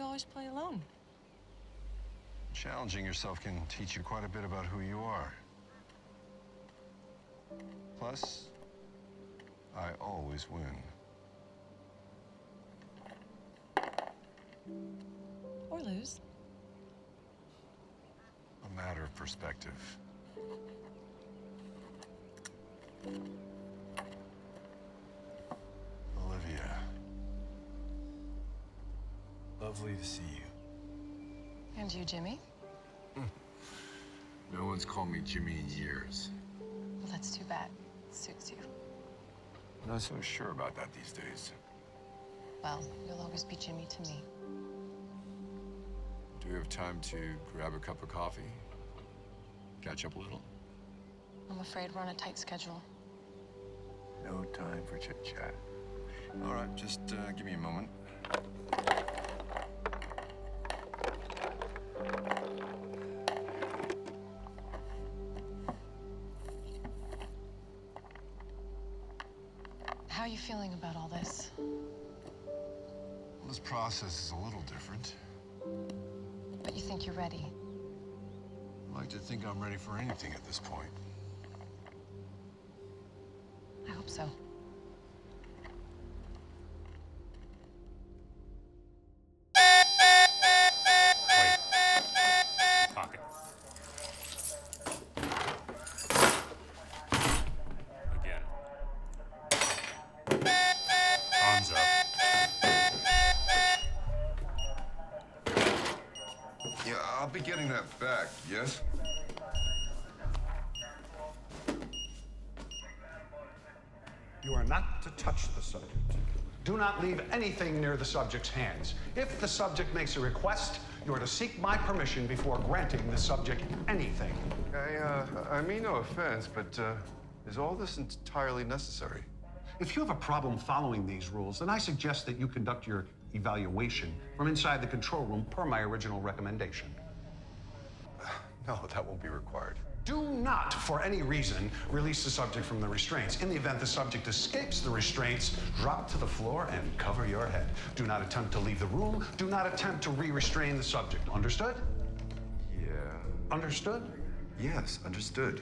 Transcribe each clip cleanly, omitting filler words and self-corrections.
you always play alone? Challenging yourself can teach you quite a bit about who you are. Plus, I always win. Or lose. A matter of perspective. Olivia. Lovely to see you. And you, Jimmy? No one's called me Jimmy in years. Well, that's too bad. It suits you. I'm not so sure about that these days. Well, you'll always be Jimmy to me. Do you have time to grab a cup of coffee? Catch up a little? I'm afraid we're on a tight schedule. No time for chit-chat. All right, just give me a moment. How are you feeling about all this? Well, this process is a little different. But you think you're ready? I like to think I'm ready for anything at this point. I hope so. Pocket. Again. Arms up. Yeah, I'll be getting that back, yes? You are not to touch the subject. Do not leave anything near the subject's hands. If the subject makes a request, you are to seek my permission before granting the subject anything. I mean no offense, but is all this entirely necessary? If you have a problem following these rules, then I suggest that you conduct your evaluation from inside the control room per my original recommendation. No, that won't be required. Do not, for any reason, release the subject from the restraints. In the event the subject escapes the restraints, drop to the floor and cover your head. Do not attempt to leave the room. Do not attempt to re-restrain the subject. Understood? Yeah. Understood? Yes, understood.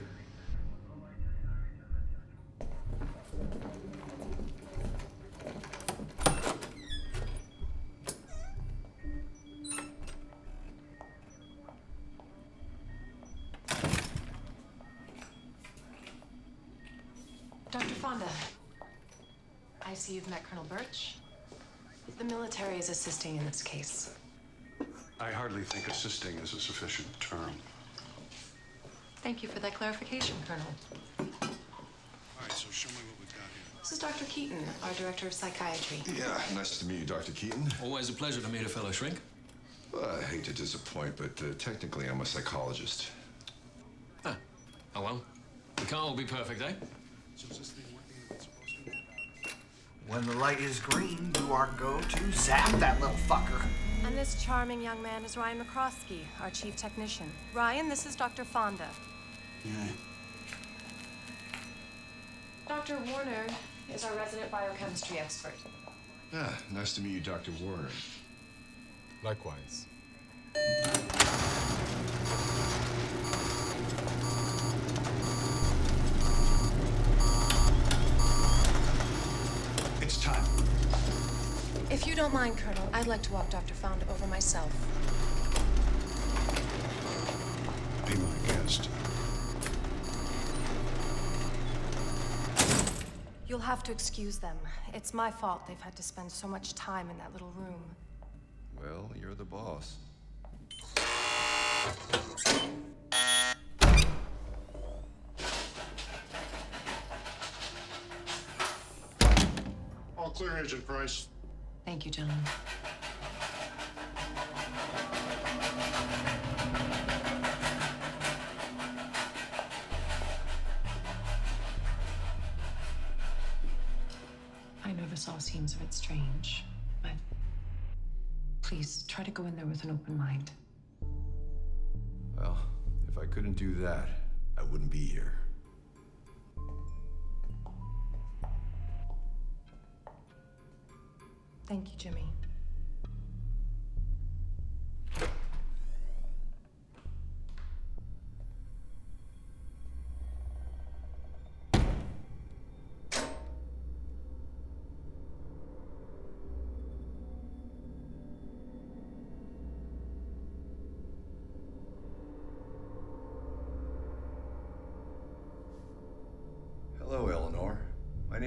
Dr. Fonda, I see you've met Colonel Birch. The military is assisting in this case. I hardly think assisting is a sufficient term. Thank you for that clarification, Colonel. All right, so show me what we've got here. This is Dr. Keaton, our director of psychiatry. Yeah, nice to meet you, Dr. Keaton. Always a pleasure to meet a fellow shrink. Well, I hate to disappoint, but technically I'm a psychologist. Ah, oh well. We can't all be perfect, eh? When the light is green, you are go to zap that little fucker. And this charming young man is Ryan McCroskey, our chief technician. Ryan, this is Dr. Fonda. Yeah. Dr. Warner is our resident biochemistry expert. Yeah, nice to meet you, Dr. Warner. Likewise. It's time. If you don't mind, Colonel, I'd like to walk Dr. Fonda over myself. Be my guest. You'll have to excuse them. It's my fault they've had to spend so much time in that little room. Well, you're the boss. All clear, Agent Price. Thank you, gentlemen. I know this all seems a bit strange, but please try to go in there with an open mind. Well, if I couldn't do that, I wouldn't be here. Thank you, Jimmy.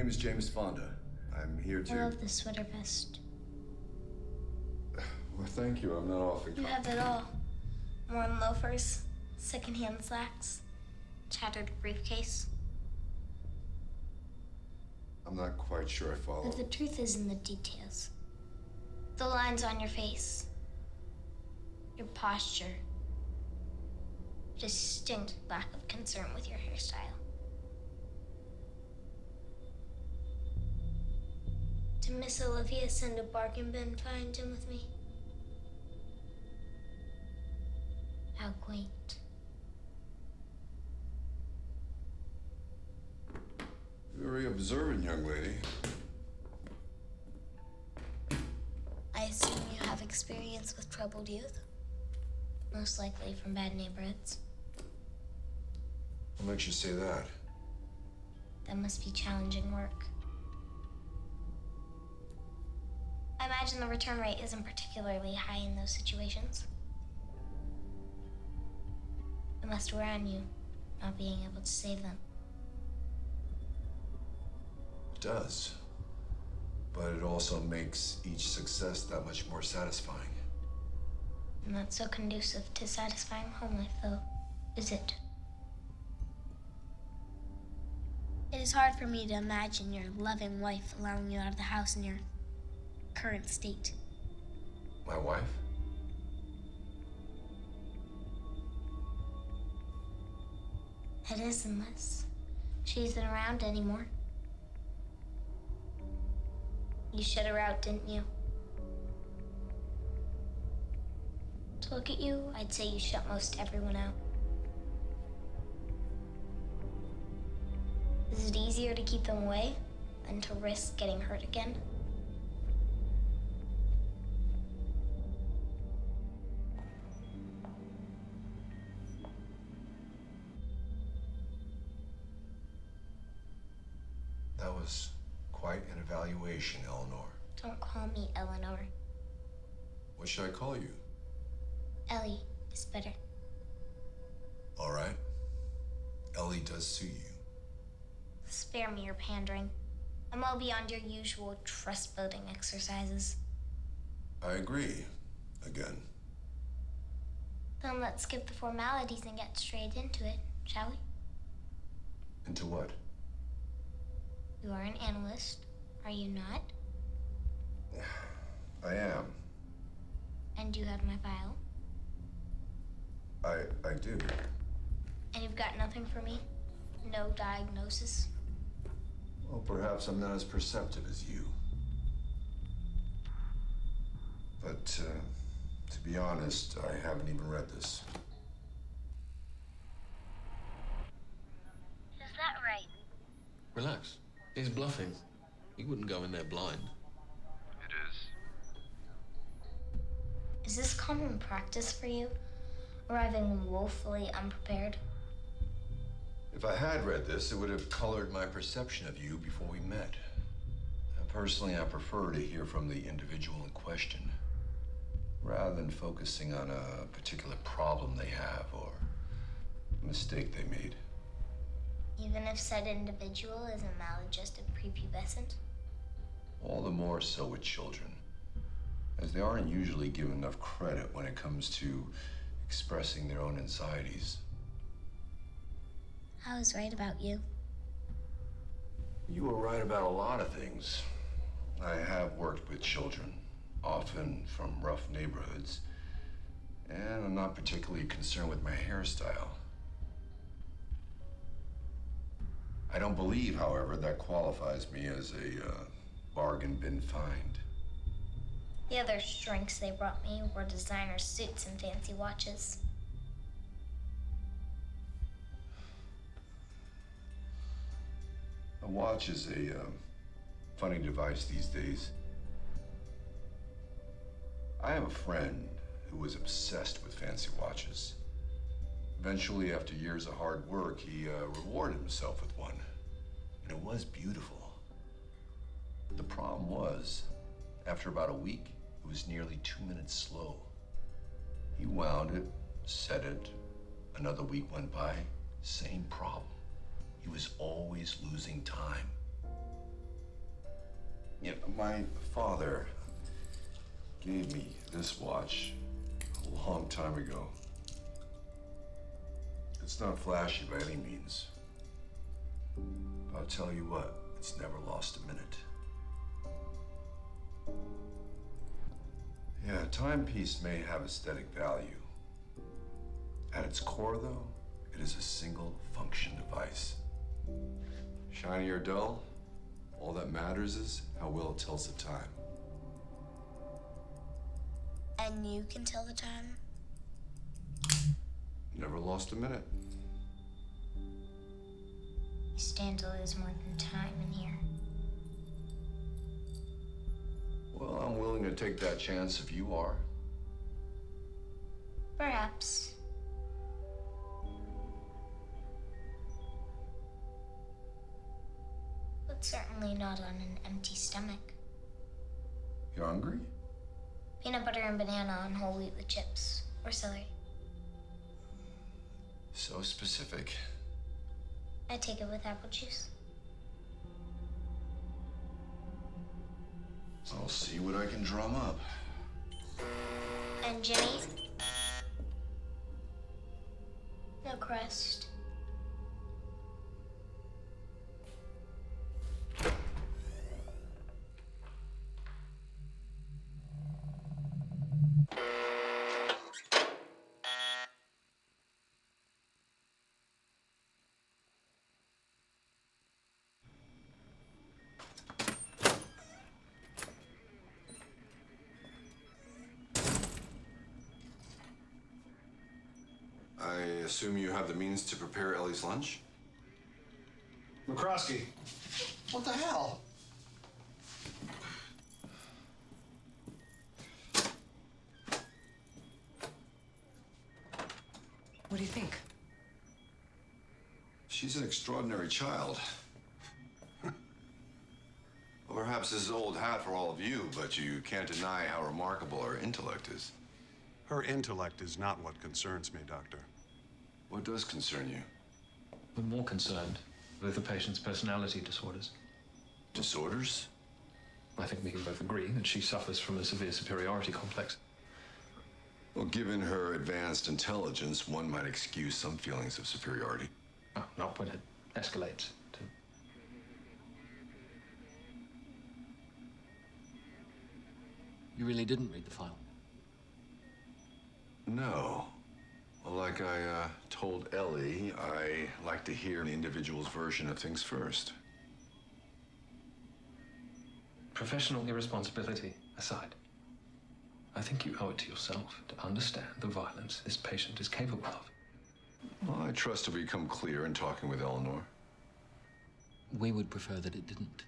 name is James Fonda. I'm here I to... love the sweater vest. Well, thank you. I'm not often... You have it all. Worn loafers, secondhand slacks, tattered briefcase. I'm not quite sure I follow. But the truth is in the details. The lines on your face. Your posture. Distinct lack of concern with your hairstyle. Did Miss Olivia send a bargain bin find him with me? How quaint. Very observant young lady. I assume you have experience with troubled youth? Most likely from bad neighborhoods. What makes you say that? That must be challenging work. I imagine the return rate isn't particularly high in those situations. It must wear on you, not being able to save them. It does. But it also makes each success that much more satisfying. Not so conducive to satisfying home life, though, is it? It is hard for me to imagine your loving wife allowing you out of the house in your current state. My wife? It is, unless she isn't around anymore. You shut her out, didn't you? To look at you, I'd say you shut most everyone out. Is it easier to keep them away than to risk getting hurt again? That was quite an evaluation, Eleanor. Don't call me Eleanor. What should I call you? Ellie is better. All right. Ellie does suit you. Spare me your pandering. I'm well beyond your usual trust-building exercises. I agree. Again. Then let's skip the formalities and get straight into it, shall we? Into what? You are an analyst, are you not? I am. And you have my file. I do. And you've got nothing for me? No diagnosis? Well, perhaps I'm not as perceptive as you. But, to be honest, I haven't even read this. Is that right? Relax. He's bluffing. He wouldn't go in there blind. It is. Is this common practice for you? Arriving woefully unprepared? If I had read this, it would have colored my perception of you before we met. Personally, I prefer to hear from the individual in question, rather than focusing on a particular problem they have or a mistake they made. Even if said individual is a maladjusted prepubescent? All the more so with children, as they aren't usually given enough credit when it comes to expressing their own anxieties. I was right about you. You were right about a lot of things. I have worked with children, often from rough neighborhoods, and I'm not particularly concerned with my hairstyle. I don't believe, however, that qualifies me as a bargain bin find. The other drinks they brought me were designer suits and fancy watches. A watch is a funny device these days. I have a friend who was obsessed with fancy watches. Eventually, after years of hard work, he rewarded himself with one. And it was beautiful. The problem was, after about a week, it was nearly 2 minutes slow. He wound it, set it. Another week went by, same problem. He was always losing time. Yeah, my father gave me this watch a long time ago. It's not flashy by any means. But I'll tell you what, it's never lost a minute. Yeah, a timepiece may have aesthetic value. At its core, though, it is a single function device. Shiny or dull, all that matters is how well it tells the time. And you can tell the time? Never lost a minute. Standal is more than time in here. Well, I'm willing to take that chance if you are. Perhaps. But certainly not on an empty stomach. You hungry? Peanut butter and banana on whole wheat with chips. Or celery. So specific. I take it with apple juice. I'll see what I can drum up. And Jimmy? No crust. I assume you have the means to prepare Ellie's lunch? McCroskey, what the hell? What do you think? She's an extraordinary child. Well, perhaps this is old hat for all of you, but you can't deny how remarkable her intellect is. Her intellect is not what concerns me, Doctor. What does concern you? We're more concerned with the patient's personality disorders. Disorders? I think we can both agree that she suffers from a severe superiority complex. Well, given her advanced intelligence, one might excuse some feelings of superiority. Oh, not when it escalates to... You really didn't read the file? No. Well, like I told Ellie, I like to hear the individual's version of things first. Professional irresponsibility aside, I think you owe it to yourself to understand the violence this patient is capable of. Well, I trust to become clear in talking with Eleanor. We would prefer that it didn't.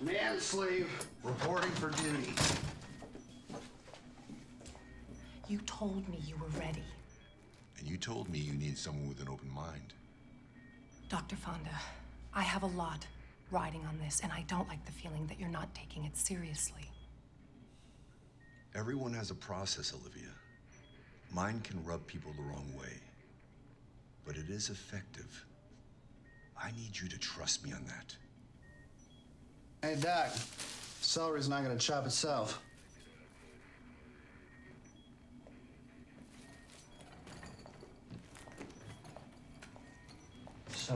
Man slave reporting for duty. You told me you were ready. And you told me you need someone with an open mind. Dr. Fonda, I have a lot riding on this, and I don't like the feeling that you're not taking it seriously. Everyone has a process, Olivia. Mine can rub people the wrong way, but it is effective. I need you to trust me on that. Hey, Doc. Celery's not gonna chop itself. So,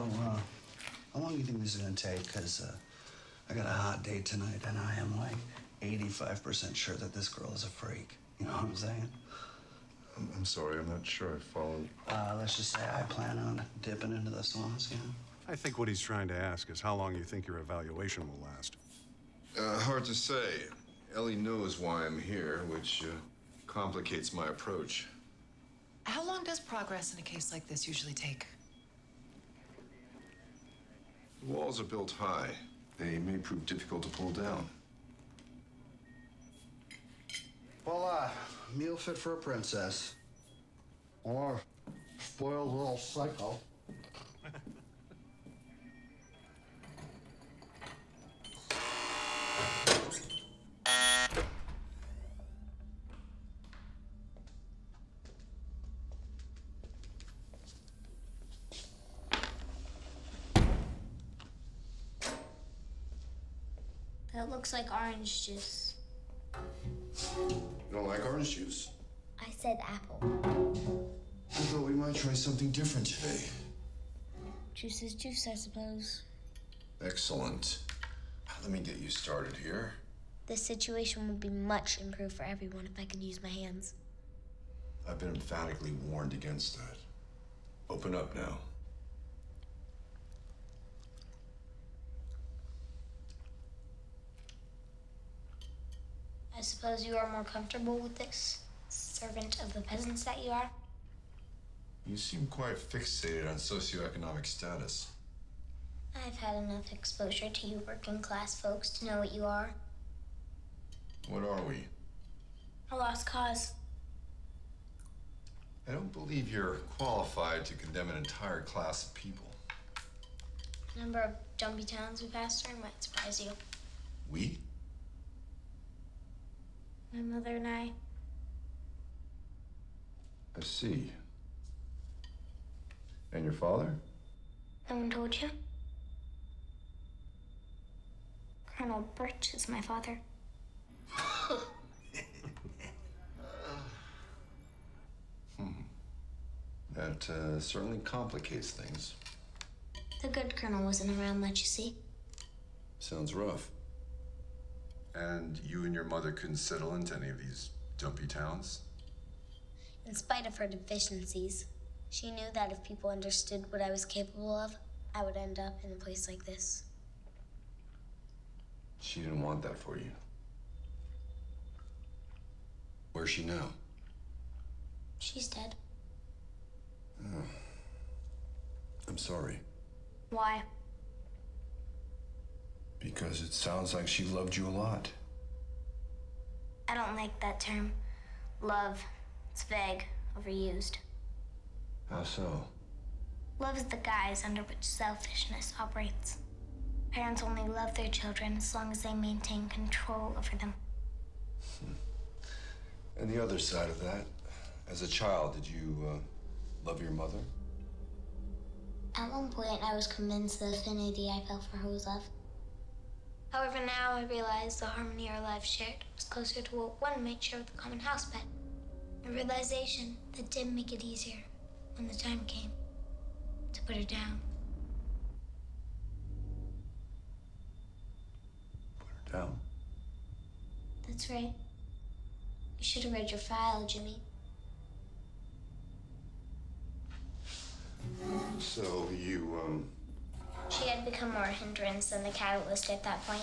how long do you think this is gonna take? Because I got a hot date tonight, and I am like 85% sure that this girl is a freak. You know what I'm saying? I'm sorry, I'm not sure I followed. Let's just say I plan on dipping into the sauce, you know? I think what he's trying to ask is how long you think your evaluation will last. Hard to say. Ellie knows why I'm here, which complicates my approach. How long does progress in a case like this usually take? The walls are built high. They may prove difficult to pull down. Voila, meal fit for a princess. Or spoiled little psycho. That looks like orange juice. You don't like orange juice? I said apple. I thought we might try something different today. Juice is juice, I suppose. Excellent. Let me get you started here. This situation would be much improved for everyone if I could use my hands. I've been emphatically warned against that. Open up now. I suppose you are more comfortable with this, servant of the peasants that you are? You seem quite fixated on socioeconomic status. I've had enough exposure to you working class folks to know what you are. What are we? A lost cause. I don't believe you're qualified to condemn an entire class of people. The number of dumpy towns we passed through might surprise you. We? My mother and I. I see. And your father? No one told you? Colonel Birch is my father. That certainly complicates things. The good colonel wasn't around much, you see. Sounds rough. And you and your mother couldn't settle into any of these dumpy towns? In spite of her deficiencies, she knew that if people understood what I was capable of, I would end up in a place like this. She didn't want that for you. Where's she now? She's dead. Oh. I'm sorry. Why? Because it sounds like she loved you a lot. I don't like that term. Love. It's vague, overused. How so? Love is the guise under which selfishness operates. Parents only love their children as long as they maintain control over them. And the other side of that, as a child, did you love your mother? At one point, I was convinced the affinity I felt for her was love. However, now I realize the harmony our lives shared was closer to what one might share with a common house pet. A realization that did make it easier when the time came to put her down. Put her down? That's right. You should have read your file, Jimmy. So you, She had become more a hindrance than the catalyst at that point.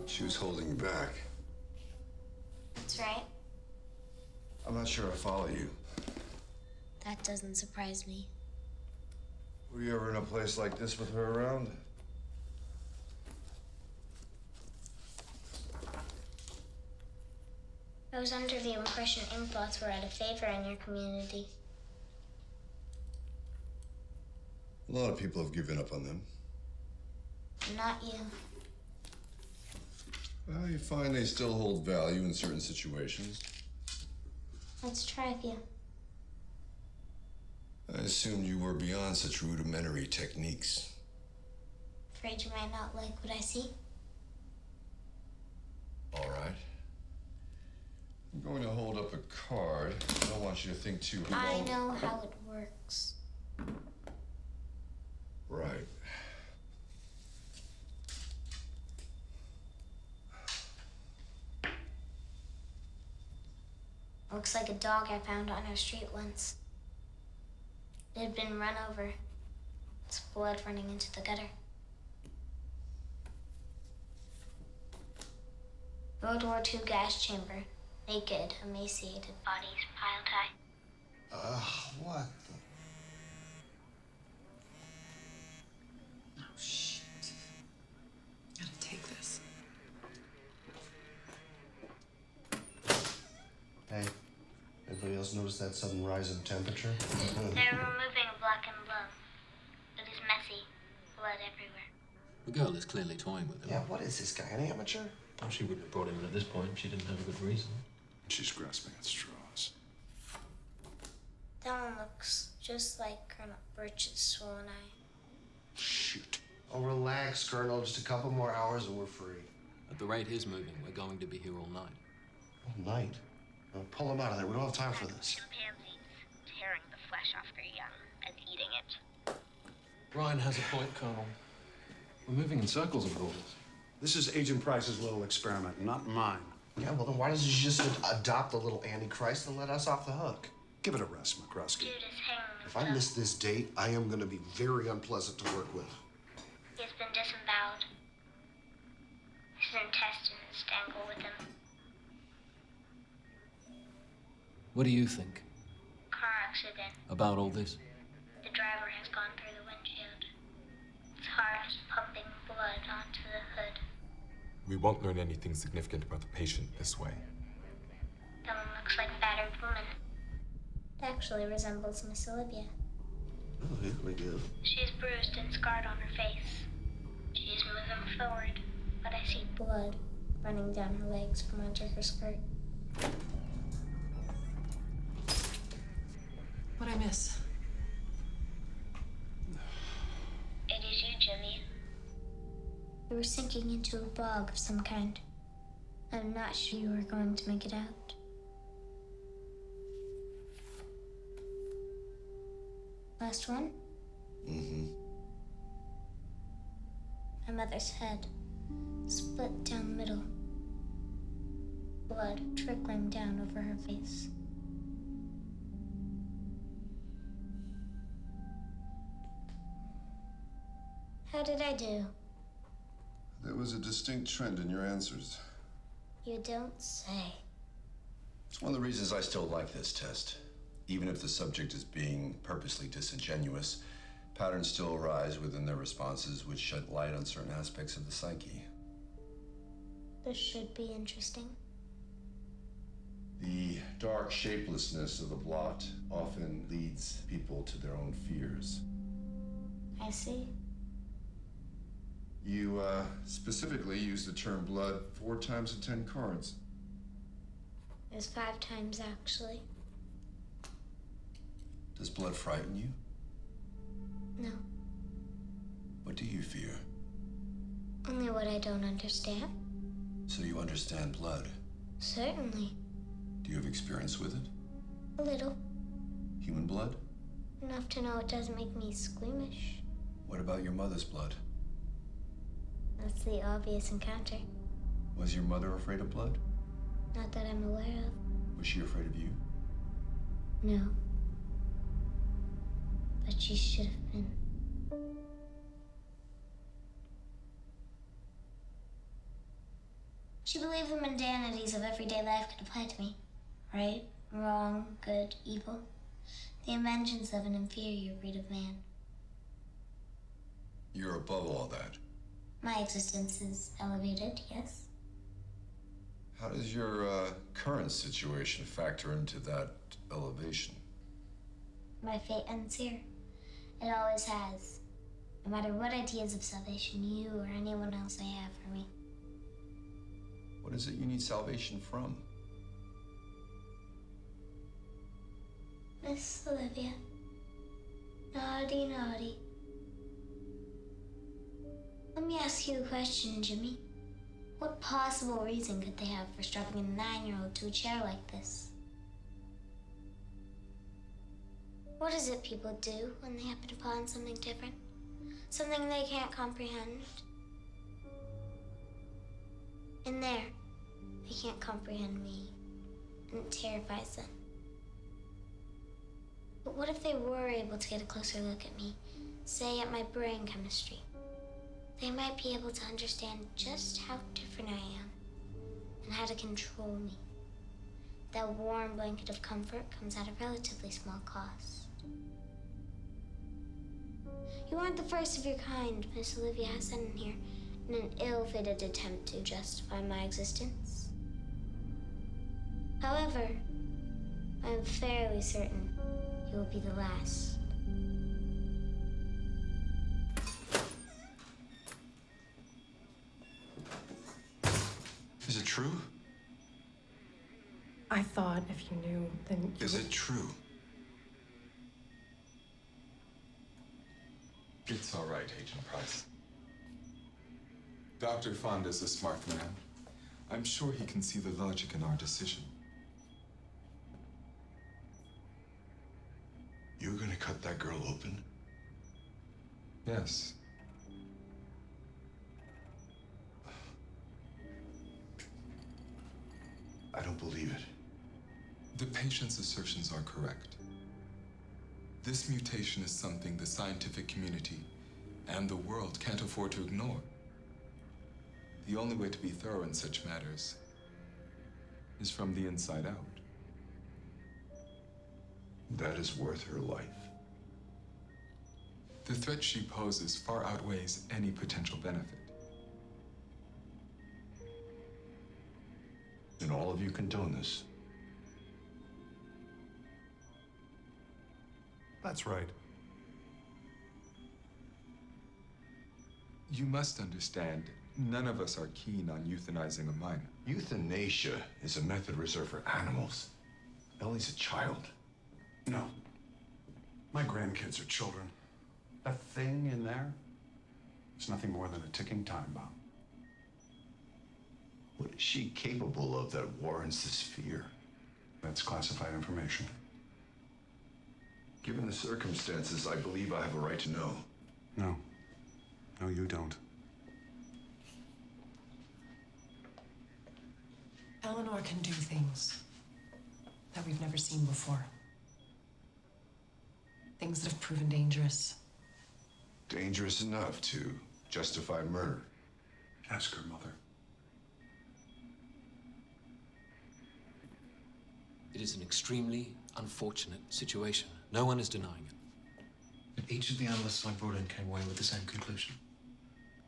she was holding you back. That's right. I'm not sure I follow you. That doesn't surprise me. Were you ever in a place like this with her around? I was under the impression inkblots were out of favor in your community. A lot of people have given up on them. Not you. I find they still hold value in certain situations. Let's try a few. I assumed you were beyond such rudimentary techniques. Afraid you might not like what I see? All right. I'm going to hold up a card. I don't want you to think too long. I know how it works. Right. Looks like a dog I found on our street once. It had been run over. Its blood running into the gutter. World War II gas chamber. Naked, emaciated bodies piled high. What the? Oh, shit. Gotta take this. Hey, anybody else notice that sudden rise in temperature? They're removing a blackened lung. It is messy. Blood everywhere. The girl is clearly toying with him. Yeah, what is this guy, an amateur? Well, she wouldn't have brought him in at this point if she didn't have a good reason. She's grasping at straws. That one looks just like Colonel Birch's swollen eye. Shoot. Oh, relax, Colonel. Just a couple more hours and we're free. At the rate he's moving, we're going to be here all night. All night? Pull him out of there. We don't have time for this. Chimpanzees tearing the flesh off their young and eating it. Ryan has a point, Colonel. We're moving in circles with all this. This is Agent Price's little experiment, not mine. Yeah, well, then why doesn't she just adopt the little Antichrist and let us off the hook? Give it a rest, McCroskey. Dude is hanging If I miss this date, I am going to be very unpleasant to work with. He has been disemboweled. His intestines dangle with him. What do you think Car accident. about all this? The driver has gone through the windshield. His heart is pumping blood onto the hood. We won't learn anything significant about the patient this way. That one looks like a battered woman. It actually resembles Miss Olivia. Oh, yeah, we do. She's bruised and scarred on her face. She's moving forward, but I see blood running down her legs from under her skirt. What'd I miss? It is you, Jimmy. You were sinking into a bog of some kind. I'm not sure you were going to make it out. Last one? Mm-hmm. My mother's head, split down the middle. Blood trickling down over her face. How did I do? There was a distinct trend in your answers. You don't say. It's one of the reasons I still like this test. Even if the subject is being purposely disingenuous, patterns still arise within their responses which shed light on certain aspects of the psyche. This should be interesting. The dark shapelessness of the blot often leads people to their own fears. I see. You specifically used the term blood 4 times in 10 cards. It was 5 times, actually. Does blood frighten you? No. What do you fear? Only what I don't understand. So you understand blood. Certainly. Do you have experience with it? A little. Human blood? Enough to know it doesn't make me squeamish. What about your mother's blood? That's the obvious encounter. Was your mother afraid of blood? Not that I'm aware of. Was she afraid of you? No. But she should have been. She believed the mundanities of everyday life could apply to me. Right, wrong, good, evil. The inventions of an inferior breed of man. You're above all that. My existence is elevated, yes. How does your current situation factor into that elevation? My fate ends here. It always has. No matter what ideas of salvation you or anyone else may have for me. What is it you need salvation from? Miss Olivia. Naughty, naughty. Let me ask you a question, Jimmy. What possible reason could they have for strapping a 9-year-old to a chair like this? What is it people do when they happen upon something different? Something they can't comprehend? In there, they can't comprehend me, and it terrifies them. But what if they were able to get a closer look at me, say at my brain chemistry? They might be able to understand just how different I am and how to control me. That warm blanket of comfort comes at a relatively small cost. You aren't the first of your kind Miss Olivia has sent in here in an ill-fated attempt to justify my existence. However, I'm fairly certain you will be the last. Is it true? I thought if you knew, then you Is it true? It's all right, Agent Price. Dr. Fonda's a smart man. I'm sure he can see the logic in our decision. You're gonna cut that girl open? Yes. I don't believe it. The patient's assertions are correct. This mutation is something the scientific community and the world can't afford to ignore. The only way to be thorough in such matters is from the inside out. That is worth her life. The threat she poses far outweighs any potential benefit. And all of you condone this. That's right. You must understand, none of us are keen on euthanizing a minor. Euthanasia is a method reserved for animals. Ellie's a child. No. My grandkids are children. That thing in there is nothing more than a ticking time bomb. What is she capable of that warrants this fear? That's classified information. Given the circumstances, I believe I have a right to know. No. No, you don't. Eleanor can do things that we've never seen before. Things that have proven dangerous. Dangerous enough to justify murder. Ask her mother. It is an extremely unfortunate situation. No one is denying it. But each of the analysts I brought in came away with the same conclusion.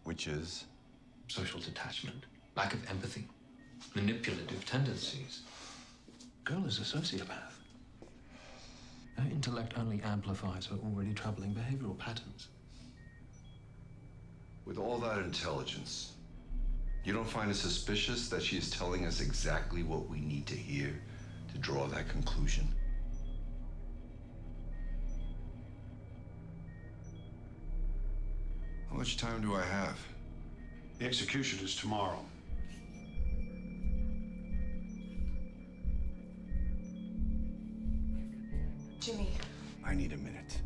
Which is? Social detachment, lack of empathy, manipulative tendencies. Girl is a sociopath. Her intellect only amplifies her already troubling behavioral patterns. With all that intelligence, you don't find it suspicious that she is telling us exactly what we need to hear to draw that conclusion? How much time do I have? The execution is tomorrow. Jimmy. I need a minute.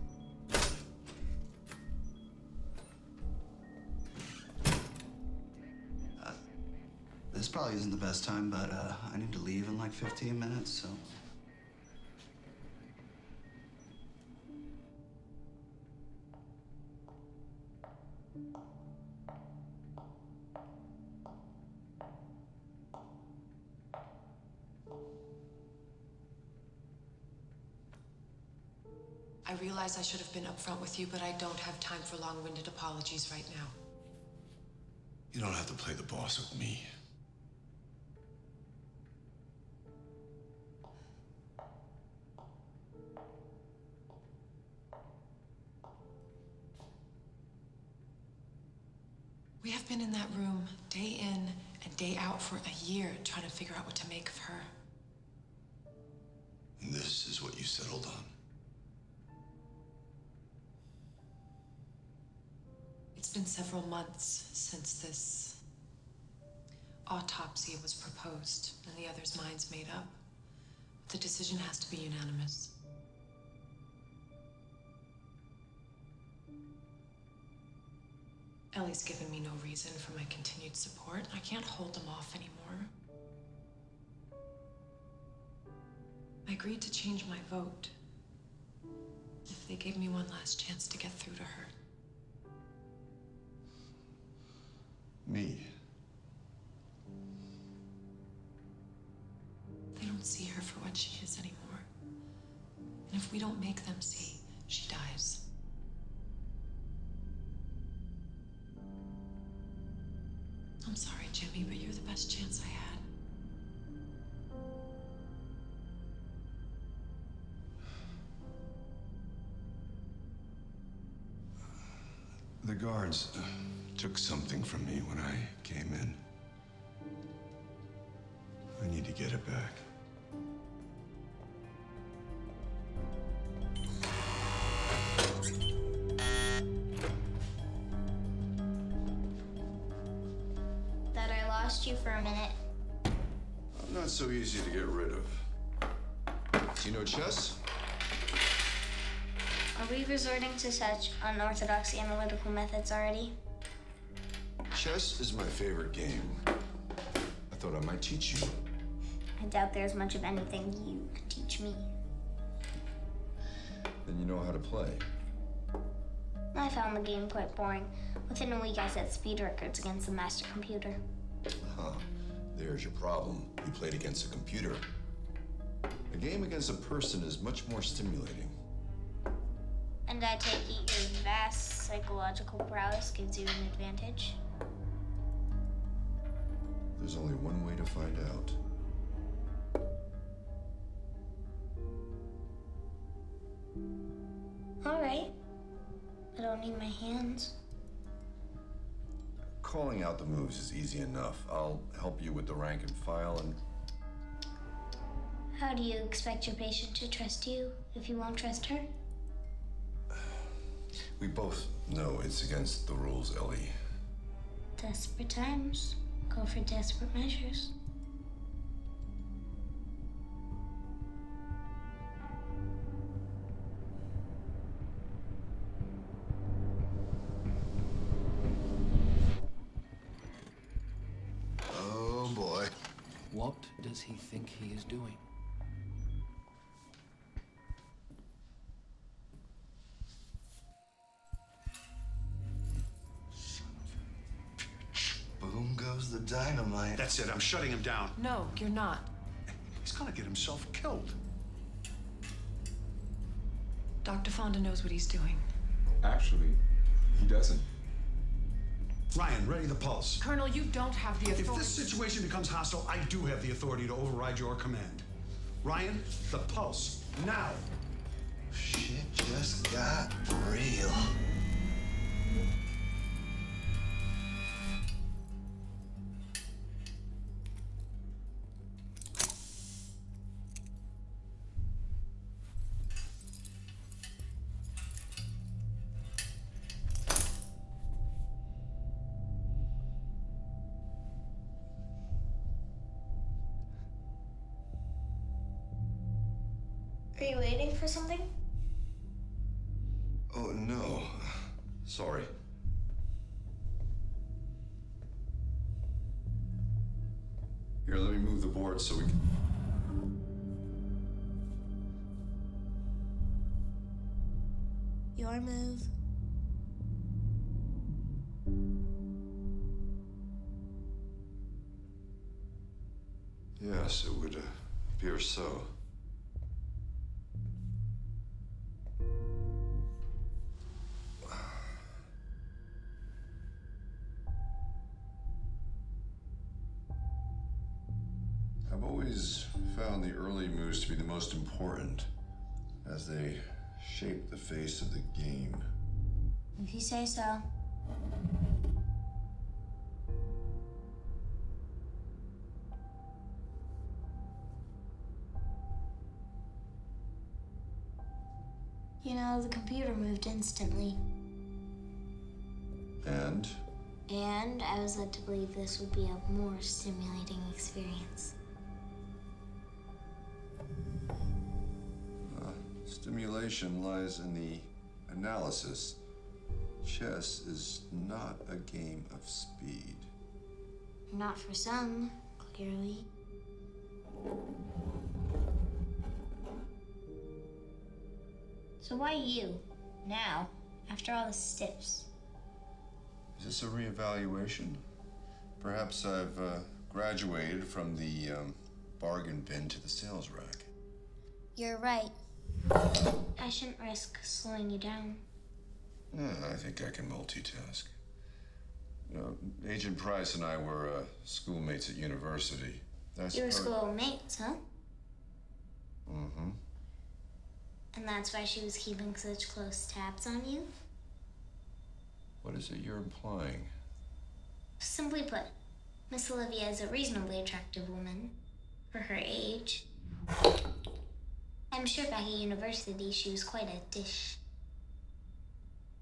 This probably isn't the best time, but I need to leave in like 15 minutes, so. I realize I should have been upfront with you, but I don't have time for long-winded apologies right now. You don't have to play the boss with me. We have been in that room day in and day out for a year trying to figure out what to make of her. And this is what you settled on. It's been several months since this autopsy was proposed and the others' minds made up. The decision has to be unanimous. Ellie's given me no reason for my continued support. I can't hold them off anymore. I agreed to change my vote if they gave me one last chance to get through to her. Me? They don't see her for what she is anymore. And if we don't make them see, she dies. I'm sorry, Jimmy, but you're the best chance I had. The guards took something from me when I came in. I need to get it back. lost you for a minute. I'm not so easy to get rid of. Do you know chess? Are we resorting to such unorthodox analytical methods already? Chess is my favorite game. I thought I might teach you. I doubt there's much of anything you could teach me. Then you know how to play. I found the game quite boring. Within a week, I set speed records against the master computer. Huh. There's your problem. You played against a computer. A game against a person is much more stimulating. And I take it your vast psychological prowess gives you an advantage? There's only one way to find out. All right. I don't need my hands. Calling out the moves is easy enough. I'll help you with the rank and file and... How do you expect your patient to trust you if you won't trust her? We both know it's against the rules, Ellie. Desperate times call for desperate measures. Oh boy. What does he think he is doing? Boom goes the dynamite. That's it. I'm shutting him down. No, you're not. He's gonna get himself killed. Dr. Fonda knows what he's doing. Actually, he doesn't. Ryan, ready the pulse. Colonel, you don't have the authority. If this situation becomes hostile, I do have the authority to override your command. Ryan, the pulse, now. Shit just got real. Are you waiting for something? Oh, no. Sorry. Here, let me move the board so we can... Your move. Yes, it would appear so. I've always found the early moves to be the most important, as they shape the face of the game. If you say so. You know, the computer moved instantly. And? And I was led to believe this would be a more stimulating experience. Stimulation lies in the analysis. Chess is not a game of speed. Not for some, clearly. So why you? Now, after all the steps? Is this a reevaluation? Perhaps I've graduated from the bargain bin to the sales rack. You're right. I shouldn't risk slowing you down. I think I can multitask. You know, Agent Price and I were schoolmates at university. You were schoolmates, huh? Mm-hmm. And that's why she was keeping such close tabs on you? What is it you're implying? Simply put, Miss Olivia is a reasonably attractive woman for her age. I'm sure back at university she was quite a dish.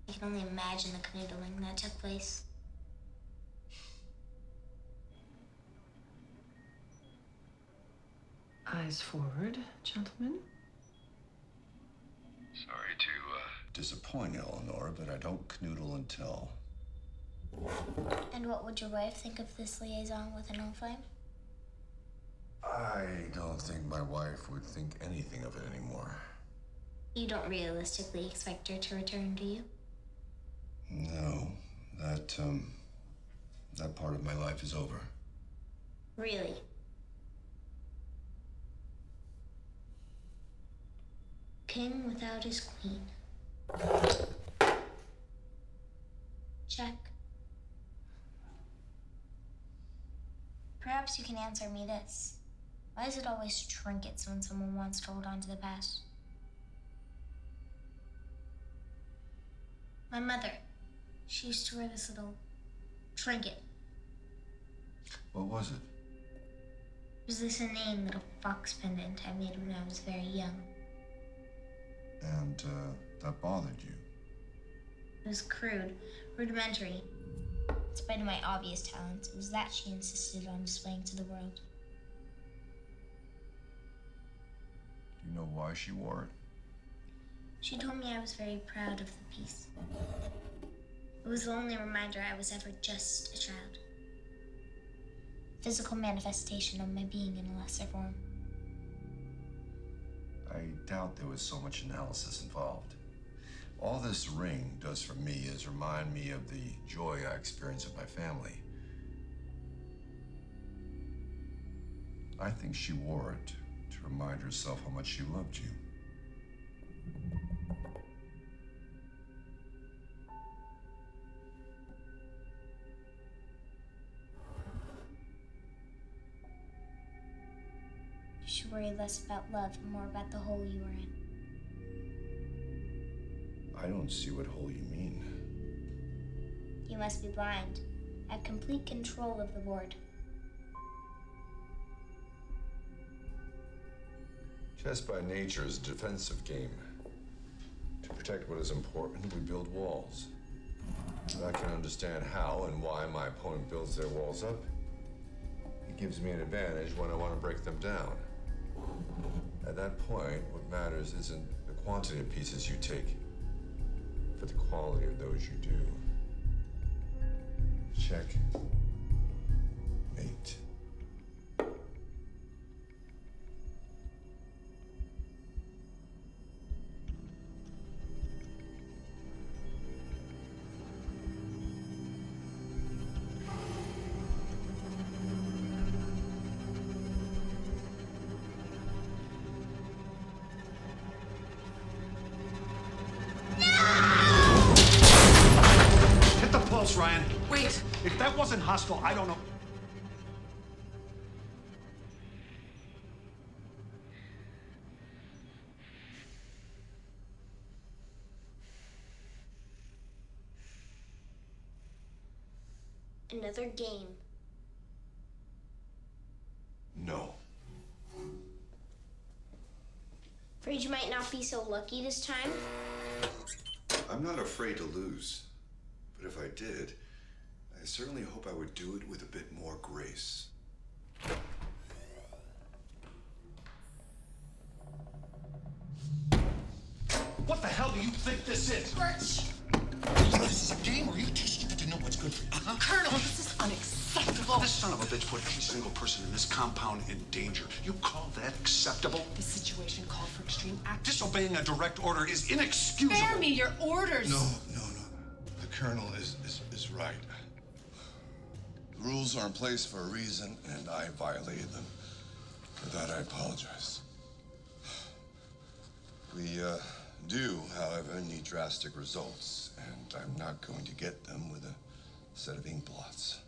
I can only imagine the canoodling that took place. eyes forward, gentlemen. Sorry to disappoint Eleanor, but I don't canoodle and tell. And what would your wife think of this liaison with an old flame? I don't think my wife would think anything of it anymore. You don't realistically expect her to return, do you? No, that part of my life is over. Really? King without his queen. Check. Perhaps you can answer me this. Why is it always trinkets when someone wants to hold on to the past? My mother, she used to wear this little trinket. What was it? It was this inane little fox pendant I made when I was very young. And, that bothered you? It was crude, rudimentary. In spite of my obvious talents, it was that she insisted on displaying to the world. Do you know why she wore it? She told me I was very proud of the piece. It was the only reminder I was ever just a child. Physical manifestation of my being in a lesser form. I doubt there was so much analysis involved. All this ring does for me is remind me of the joy I experience with my family. I think she wore it to remind herself how much she loved you. You should worry less about love and more about the hole you were in. I don't see what hole you mean. You must be blind. I have complete control of the board. Chess by nature is a defensive game. To protect what is important, we build walls. I can understand how and why my opponent builds their walls up. It gives me an advantage when I want to break them down. At that point, what matters isn't the quantity of pieces you take, but the quality of those you do. Check. Mate. Hit the pulse, Ryan. Wait! If that wasn't hostile, I don't know. Another game. No. Afraid you might not be so lucky this time? I'm not afraid to lose. But if I did, I certainly hope I would do it with a bit more grace. What the hell do you think this is? Birch! This is a game, or are you too stupid to know what's good for you? Colonel, this is unacceptable. This son of a bitch put every single person in this compound in danger. You call that acceptable? This situation called for extreme action. Disobeying a direct order is inexcusable. Spare me your orders! No. The Colonel is right. The rules are in place for a reason, and I violated them. For that, I apologize. We do, however, need drastic results, and I'm not going to get them with a set of inkblots.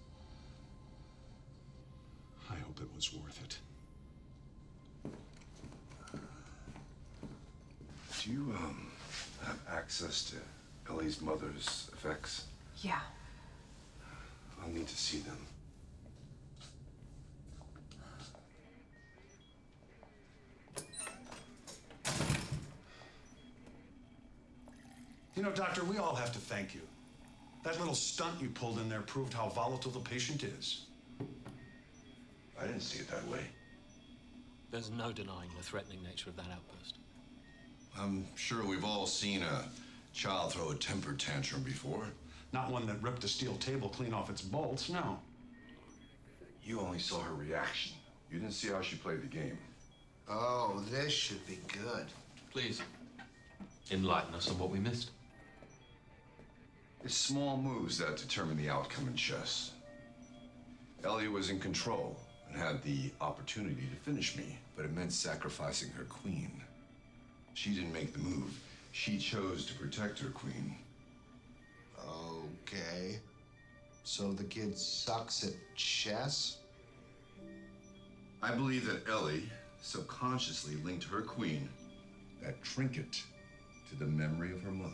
I hope it was worth it. Do you, have access to Ellie's mother's effects? Yeah. I'll need to see them. You know, Doctor, we all have to thank you. That little stunt you pulled in there proved how volatile the patient is. I didn't see it that way. There's no denying the threatening nature of that outburst. I'm sure we've all seen a child throw a temper tantrum before. Not one that ripped a steel table clean off its bolts, no. You only saw her reaction. You didn't see how she played the game. Oh, this should be good. Please, enlighten us on what we missed. It's small moves that determine the outcome in chess. Ellie was in control and had the opportunity to finish me, but it meant sacrificing her queen. She didn't make the move. She chose to protect her queen. Okay. So the kid sucks at chess? I believe that Ellie subconsciously linked her queen, that trinket, to the memory of her mother.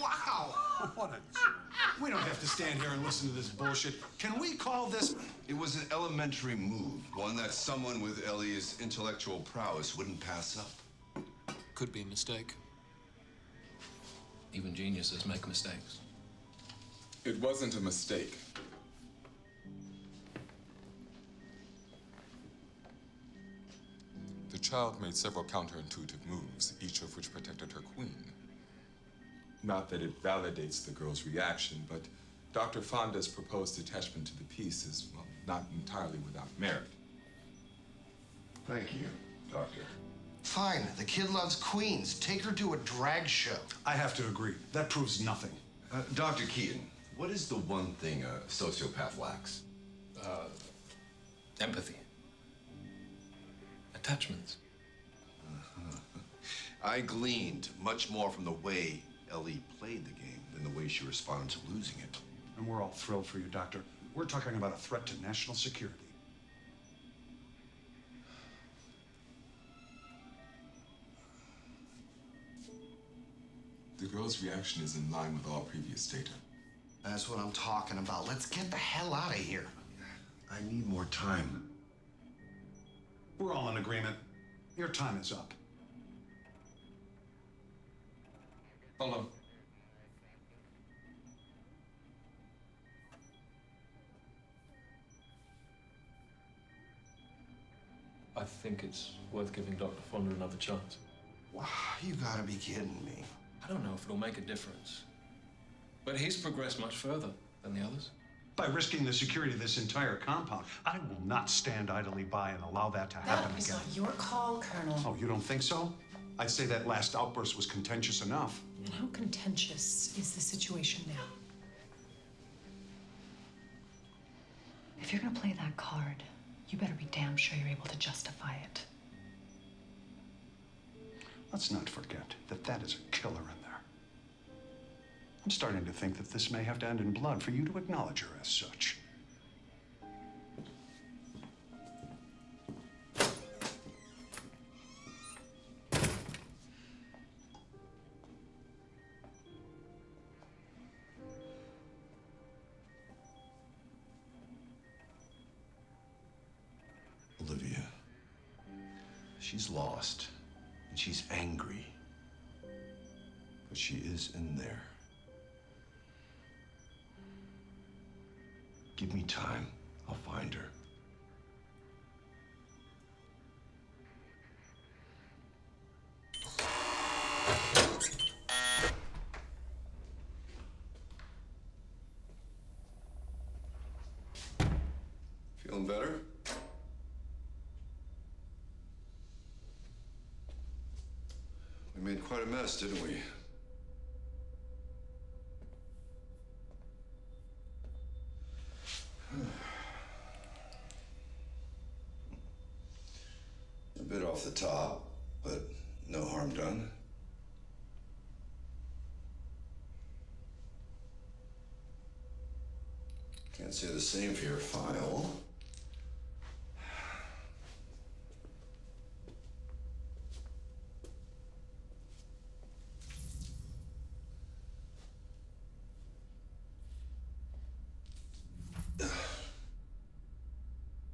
Wow! What a... We don't have to stand here and listen to this bullshit. Can we call this... It was an elementary move, one that someone with Ellie's intellectual prowess wouldn't pass up. Could be a mistake. Even geniuses make mistakes. It wasn't a mistake. The child made several counterintuitive moves, each of which protected her queen. Not that it validates the girl's reaction, but Dr. Fonda's proposed attachment to the piece is, well, not entirely without merit. Thank you, Doctor. Fine, the kid loves queens. Take her to a drag show. I have to agree. That proves nothing. Dr. Keaton, what is the one thing a sociopath lacks? Empathy. Attachments. I gleaned much more from the way Ellie played the game than the way she responded to losing it. And we're all thrilled for you, Doctor. We're talking about a threat to national security. The girl's reaction is in line with all previous data. That's what I'm talking about. Let's get the hell out of here. I need more time. We're all in agreement. Your time is up. Hold on. I think it's worth giving Dr. Fonda another chance. Wow, you gotta be kidding me. I don't know if it'll make a difference. But he's progressed much further than the others. By risking the security of this entire compound, I will not stand idly by and allow that to happen That is again. not your call, Colonel. Oh, you don't think so? I'd say that last outburst was contentious enough. And how contentious is the situation now? If you're gonna play that card, you better be damn sure you're able to justify it. Let's not forget that that is a killer in there. I'm starting to think that this may have to end in blood for you to acknowledge her as such. Olivia, she's lost, and she's angry. But she is in there. Give me time. I'll find her. Feeling better? We made quite a mess, didn't we? A bit off the top, but no harm done. Can't say the same for your file.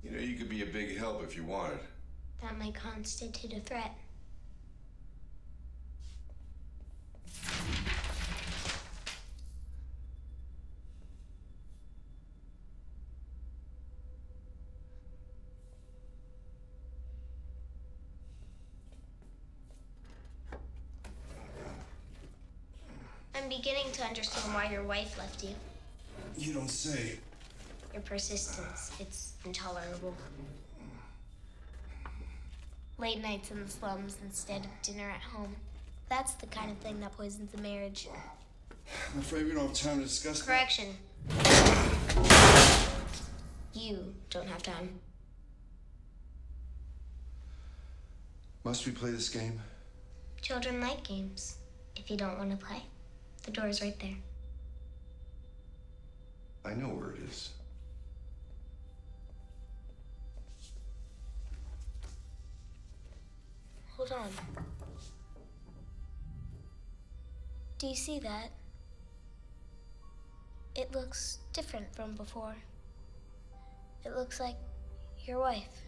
You know, you could be a big help if you wanted. That might constitute a threat. beginning to understand why your wife left you. You don't say. Your persistence, it's intolerable. Late nights in the slums instead of dinner at home. That's the kind of thing that poisons a marriage. I'm afraid we don't have time to discuss that. Correction. You don't have time. Must we play this game? Children like games. If you don't want to play, the door's right there. I know where it is. Hold on. Do you see that? It looks different from before. It looks like your wife.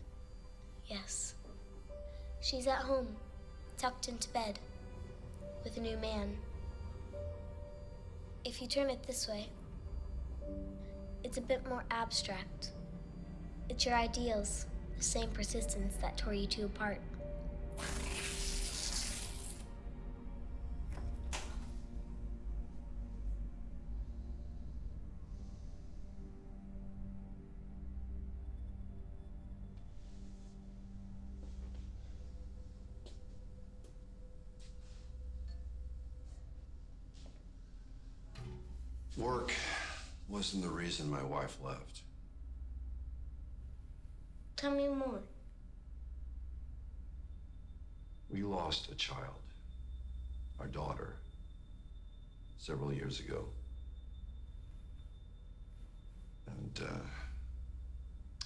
Yes. She's at home, tucked into bed, with a new man. If you turn it this way, it's a bit more abstract. It's your ideals, the same persistence that tore you two apart. Work wasn't the reason my wife left. Tell me more. We lost a child, our daughter, several years ago. And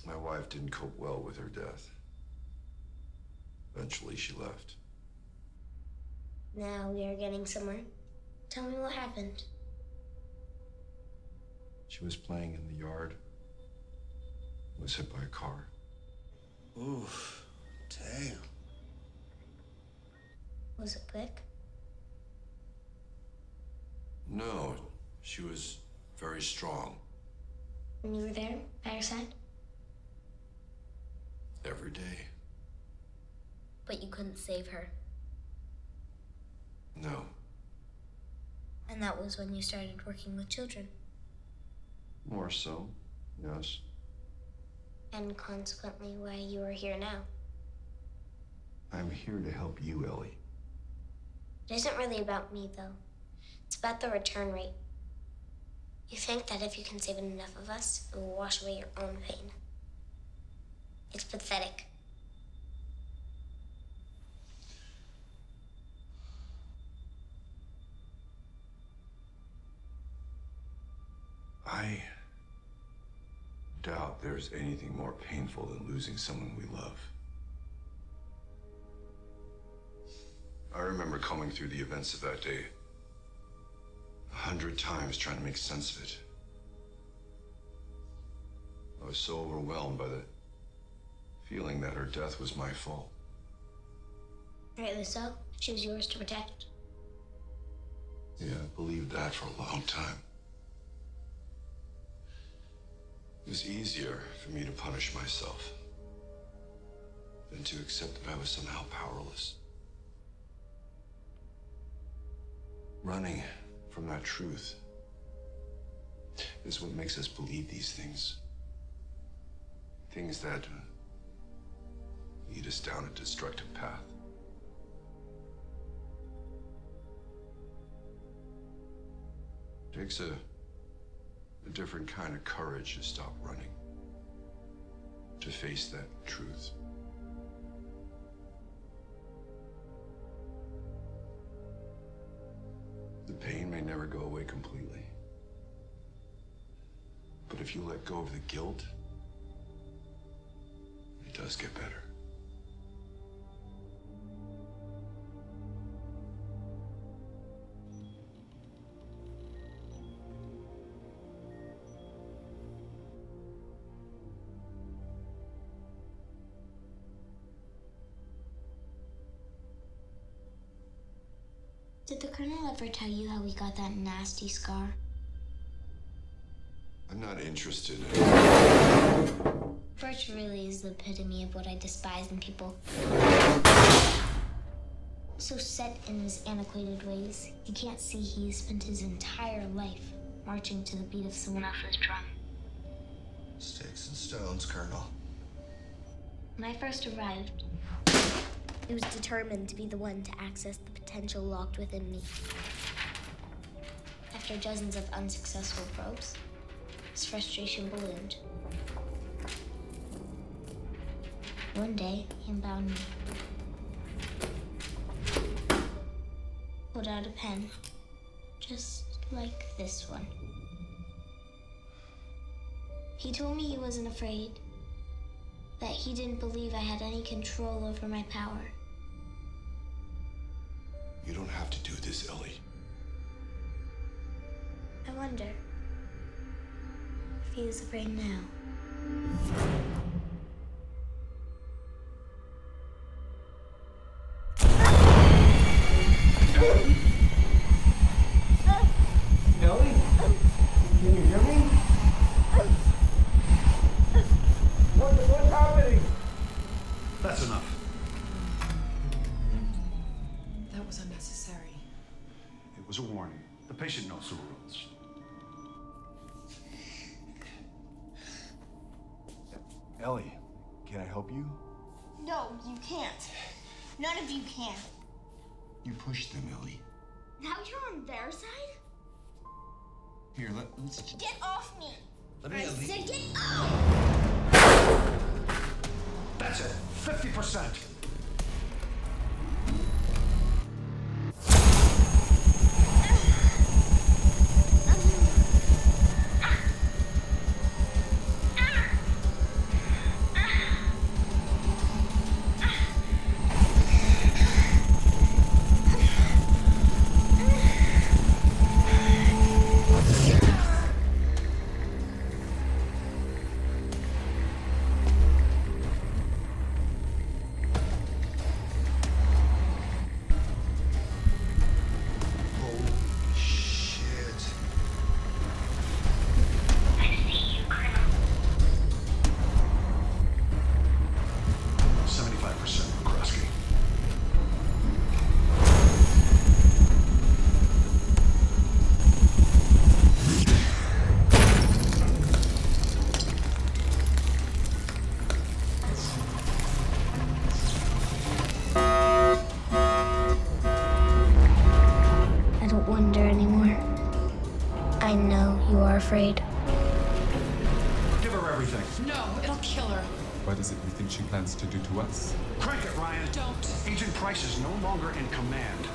my wife didn't cope well with her death. Eventually, she left. Now we are getting somewhere. Tell me what happened. She was playing in the yard, was hit by a car. Oof, damn. Was it quick? No, she was very strong. When you were there, by her side? Every day. But you couldn't save her. No. And that was when you started working with children. More so, yes. And consequently, why you are here now. I'm here to help you, Ellie. It isn't really about me, though. It's about the return rate. You think that if you can save enough of us, it will wash away your own pain. It's pathetic. I doubt there's anything more painful than losing someone we love. I remember combing through the events of that day 100 times trying to make sense of it. I was so overwhelmed by the feeling that her death was my fault. Rightly so. She was yours to protect. Yeah, I believed that for a long time. It was easier for me to punish myself than to accept that I was somehow powerless. Running from that truth is what makes us believe these things. Things that lead us down a destructive path. It takes a different kind of courage to stop running, to face that truth. The pain may never go away completely, but if you let go of the guilt, it does get better. Did the Colonel ever tell you how he got that nasty scar? I'm not interested in it. Birch really is the epitome of what I despise in people. So set in his antiquated ways, he can't see he spent his entire life marching to the beat of someone else's drum. Sticks and stones, Colonel. When I first arrived, he was determined to be the one to access the potential locked within me. After dozens of unsuccessful probes, his frustration ballooned. One day, he unbound me. Pulled out a pen, just like this one. He told me he wasn't afraid, that he didn't believe I had any control over my power. You don't have to do this, Ellie. I wonder if he is afraid now. Ellie? Can you hear me? What's happening? That's enough. That was unnecessary. It was a warning. The patient knows the rules. Ellie, can I help you? No, you can't. None of you can. You pushed them, Ellie. Now you're on their side? Here, let's... Get off me! Let me I at least- said get off! That's it. 50%. Shit. 75% Krusky. I don't wonder anymore. I know you are afraid. Give her everything. No, it'll kill her. What is it you think she plans to do to us? Crank it, Ryan. Don't. Agent Price is no longer in command.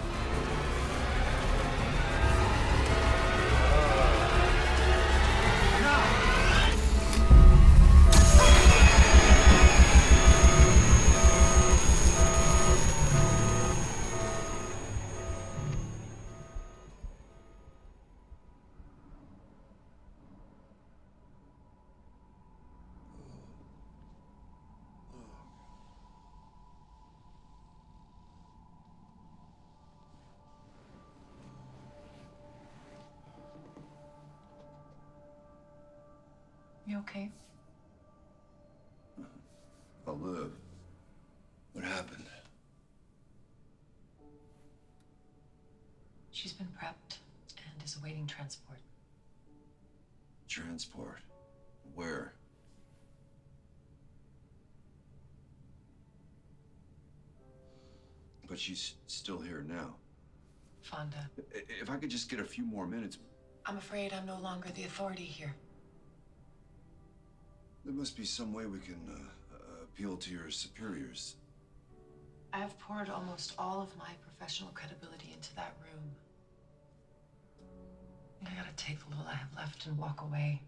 You okay? I'll live. What happened? She's been prepped and is awaiting transport. Transport? Where? But she's still here now. Fonda, If I could just get a few more minutes. I'm afraid I'm no longer the authority here. There must be some way we can appeal to your superiors. I've poured almost all of my professional credibility into that room. I gotta take the little I have left and walk away.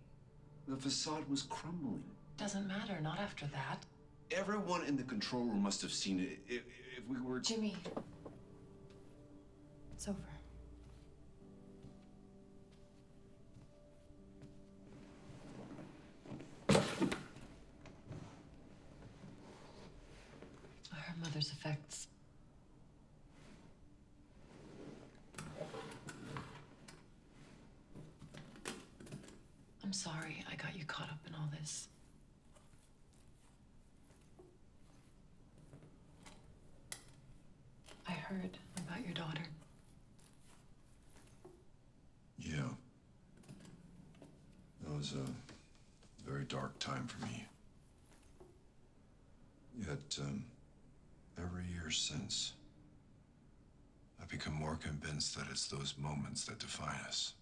The facade was crumbling. Doesn't matter, not after that. Everyone in the control room must have seen it. If we were... Jimmy, it's over. Her mother's effects. I'm sorry I got you caught up in all this. I heard was a very dark time for me. Yet, every year since, I've become more convinced that it's those moments that define us.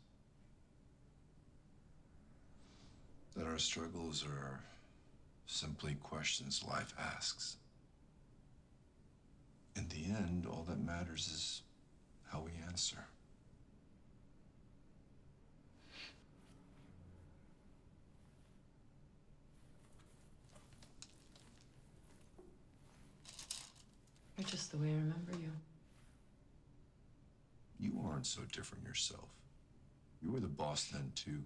That our struggles are simply questions life asks. In the end, all that matters is how we answer. You're just the way I remember you. You aren't so different yourself. You were the boss then, too.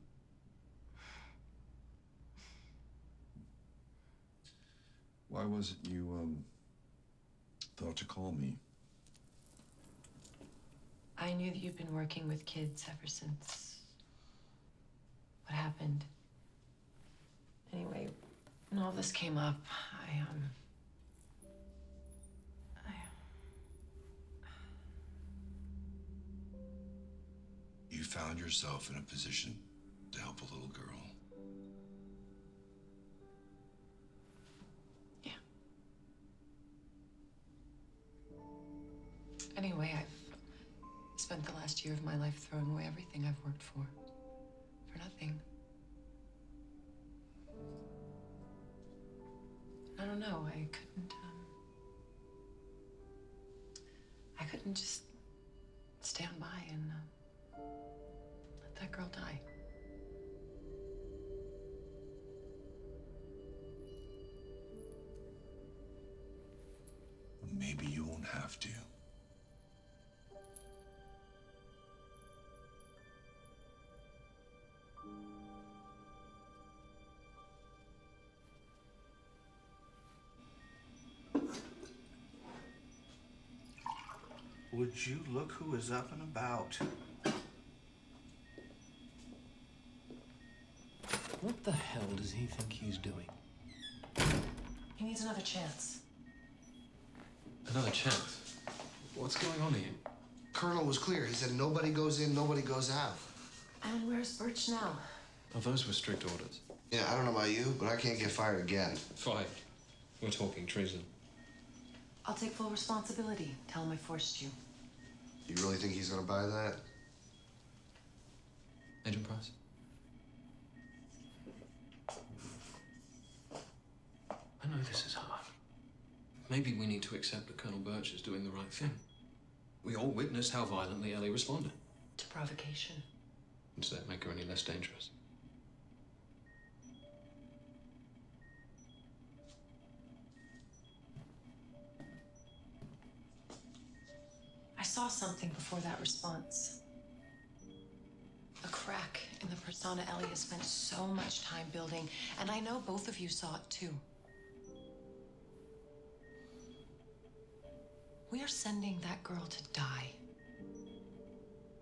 Why was it you, thought to call me? I knew that you'd been working with kids ever since what happened. Anyway, when all this came up, You found yourself in a position to help a little girl. Yeah. Anyway, I've spent the last year of my life throwing away everything I've worked for nothing. I don't know, I couldn't just stand by and let that girl die. Maybe you won't have to. Would you look who is up and about? What the hell does he think he's doing? He needs another chance. Another chance? What's going on here? Colonel was clear. He said nobody goes in, nobody goes out. And where's Birch now? Oh, those were strict orders. Yeah, I don't know about you, but I can't get fired again. Fired. We're talking treason. I'll take full responsibility. Tell him I forced you. You really think he's gonna buy that? Agent Price? I know this is hard. Maybe we need to accept that Colonel Birch is doing the right thing. We all witnessed how violently Ellie responded. To provocation. Does that make her any less dangerous? I saw something before that response. A crack in the persona Ellie has spent so much time building, and I know both of you saw it too. We are sending that girl to die.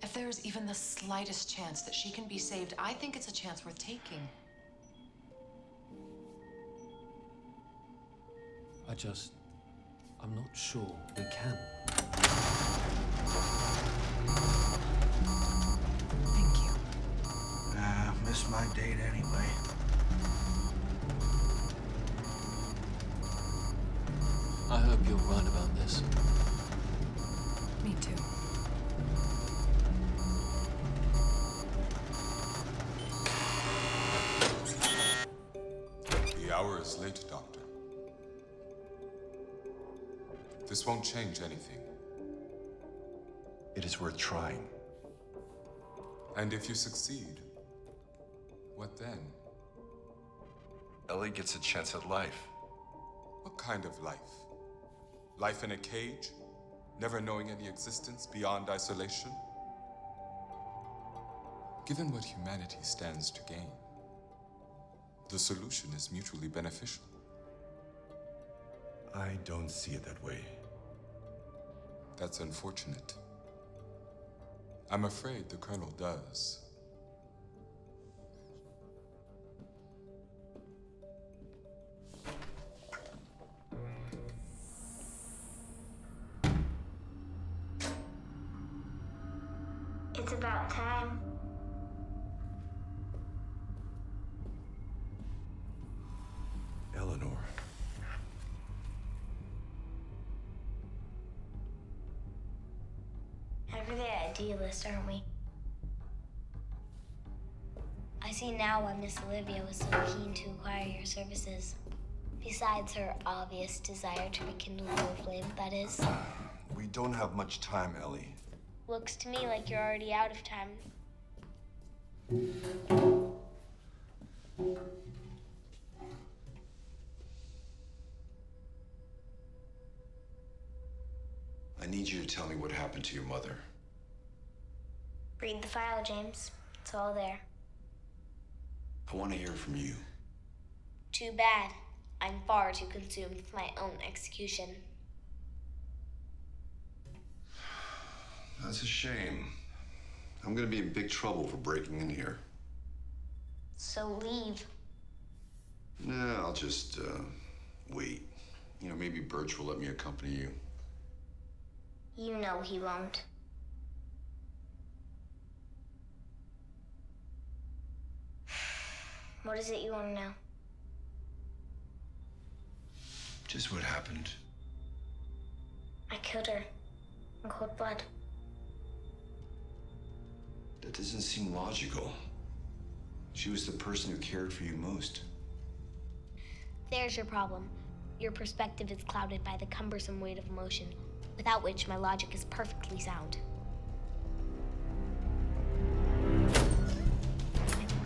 If there is even the slightest chance that she can be saved, I think it's a chance worth taking. I'm not sure we can. Thank you. Missed my date anyway. I hope you're right about this. Me too. The hour is late, Doctor. This won't change anything. It is worth trying. And if you succeed, what then? Ellie gets a chance at life. What kind of life? Life in a cage? Never knowing any existence beyond isolation? Given what humanity stands to gain, the solution is mutually beneficial. I don't see it that way. That's unfortunate. I'm afraid the Colonel does. It's about time. We're the idealists, aren't we? I see now why Miss Olivia was so keen to acquire your services. Besides her obvious desire to rekindle your flame, that is. We don't have much time, Ellie. Looks to me like you're already out of time. I need you to tell me what happened to your mother. Read the file, James. It's all there. I want to hear from you. Too bad. I'm far too consumed with my own execution. That's a shame. I'm gonna be in big trouble for breaking in here. So leave. Nah, I'll just, wait. You know, maybe Birch will let me accompany you. You know he won't. What is it you want to know? Just what happened. I killed her in cold blood. That doesn't seem logical. She was the person who cared for you most. There's your problem. Your perspective is clouded by the cumbersome weight of emotion, without which my logic is perfectly sound.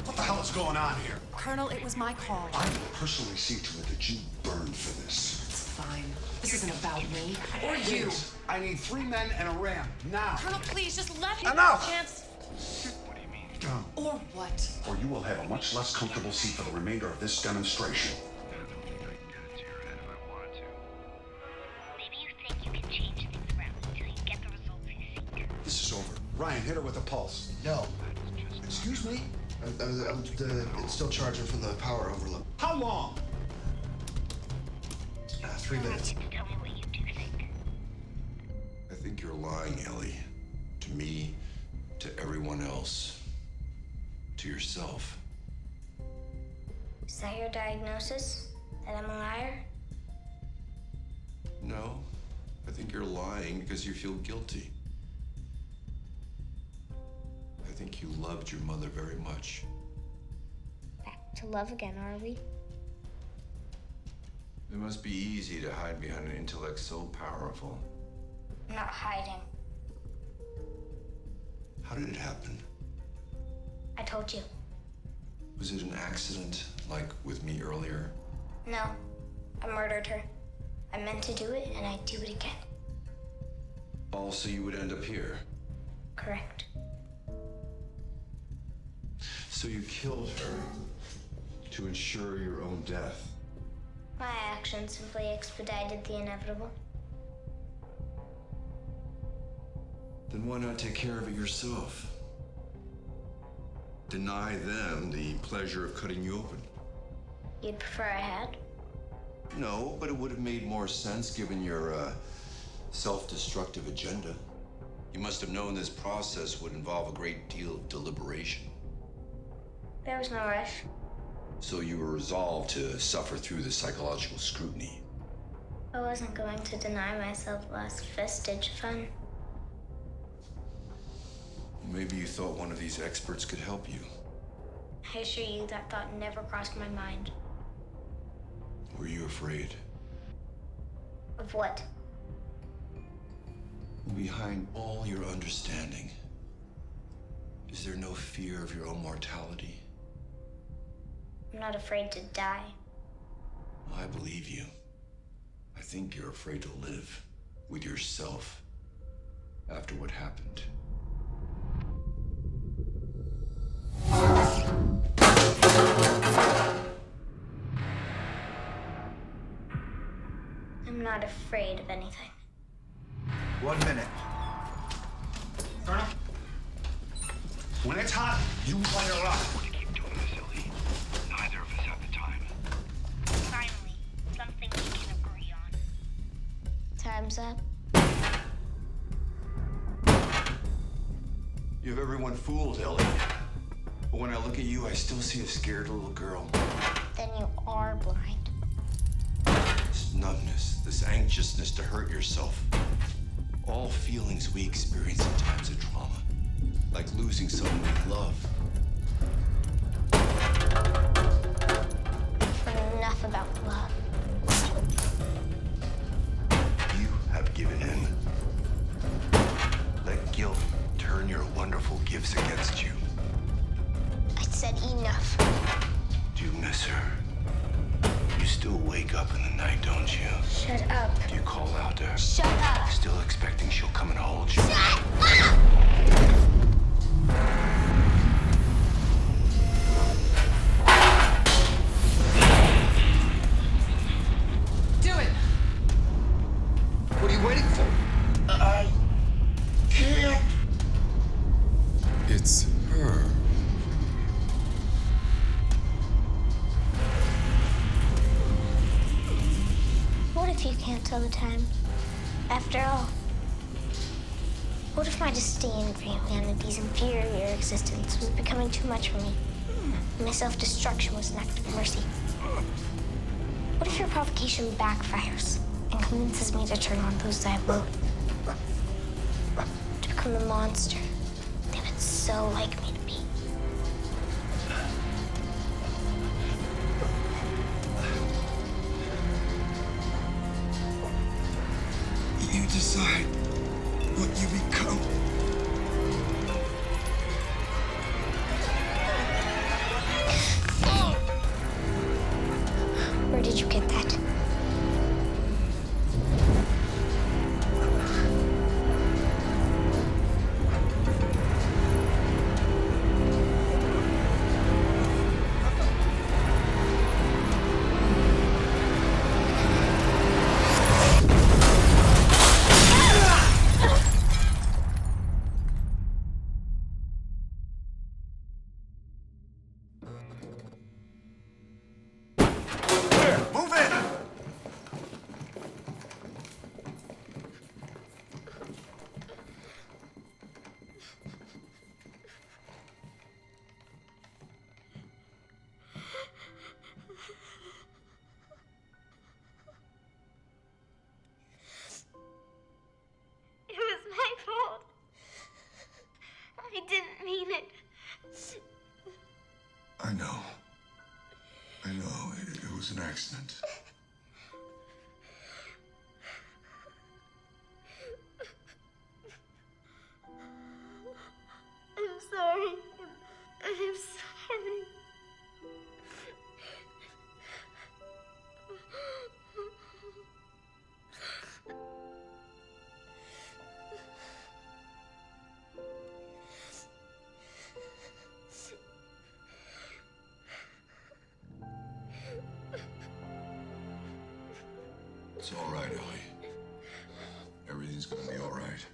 What the hell is going on here? Colonel, it was my call. I will personally see to it that you burn for this. It's fine. This isn't about me or you. Please, I need 3 men and a ram, now. Colonel, please, just let me Enough! have a chance. What do you mean? Or what? Or you will have a much less comfortable seat for the remainder of this demonstration. Maybe you think you can change things around until you get the results you seek. This is over. Ryan, hit her with a pulse. No. Excuse me? It's still charging from the power overload. How long? 3 minutes. Tell me what you do think. I think you're lying, Ellie. To me, to everyone else, to yourself. Is that your diagnosis? That I'm a liar? No, I think you're lying because you feel guilty. I think you loved your mother very much. Back to love again, are we? It must be easy to hide behind an intellect so powerful. I'm not hiding. How did it happen? I told you. Was it an accident, like with me earlier? No, I murdered her. I meant to do it, and I'd do it again. Also, you would end up here. Correct. So you killed her to ensure your own death. My action simply expedited the inevitable. Then why not take care of it yourself? Deny them the pleasure of cutting you open. You'd prefer I had? No, but it would have made more sense given your self-destructive agenda. You must have known this process would involve a great deal of deliberation. There was no rush. So you were resolved to suffer through the psychological scrutiny. I wasn't going to deny myself the last vestige of fun. Maybe you thought one of these experts could help you. I assure you that thought never crossed my mind. Were you afraid? Of what? Behind all your understanding, is there no fear of your own mortality? I'm not afraid to die. I believe you. I think you're afraid to live with yourself after what happened. I'm not afraid of anything. 1 minute. Colonel? When it's hot, you fire up. Keep doing this, Ellie. Neither of us have the time. Finally, something we can agree on. Time's up. You have everyone fooled, Ellie. But when I look at you, I still see a scared little girl. Then you are blind. This numbness, this anxiousness to hurt yourself. all feelings we experience in times of trauma, like losing someone we love. Enough about love. You have given in. Let guilt turn your wonderful gifts against you. I said enough. Do you miss her? You still wake up in the night, don't you? Shut up. Do you call out to her? Shut up. Still expecting she'll come and hold you? Shut up! Do it! What are you waiting for? I can't. It's her. What if you can't tell the time? After all, what if my disdain for humanity's inferior existence was becoming too much for me? My self-destruction was an act of mercy. What if your provocation backfires and convinces me to turn on those I love? To become the monster they would so like me to be. You decide what you become. Where did you get that? Move in! It was my fault. I didn't mean it. I know. It was an accident. I'm sorry. I'm sorry. It's all right, Ellie. Everything's gonna be all right.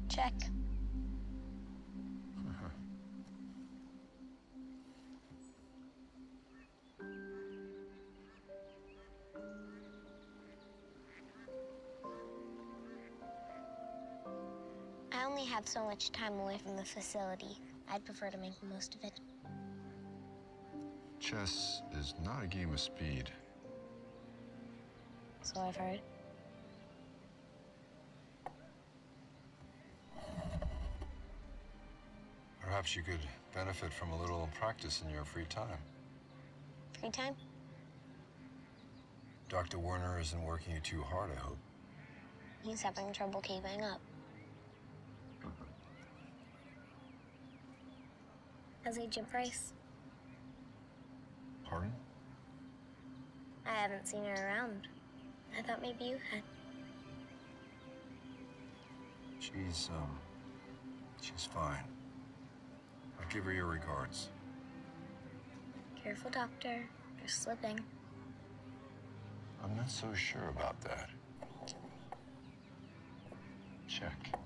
Check. I only have so much time away from the facility. I'd prefer to make the most of it. Chess is not a game of speed. So I've heard. Perhaps you could benefit from a little practice in your free time. Free time? Dr. Werner isn't working you too hard, I hope. He's having trouble keeping up. How's Agent Price? Pardon? I haven't seen her around. I thought maybe you had. She's fine. I'll give her your regards. Careful, Doctor. You're slipping. I'm not so sure about that. Check.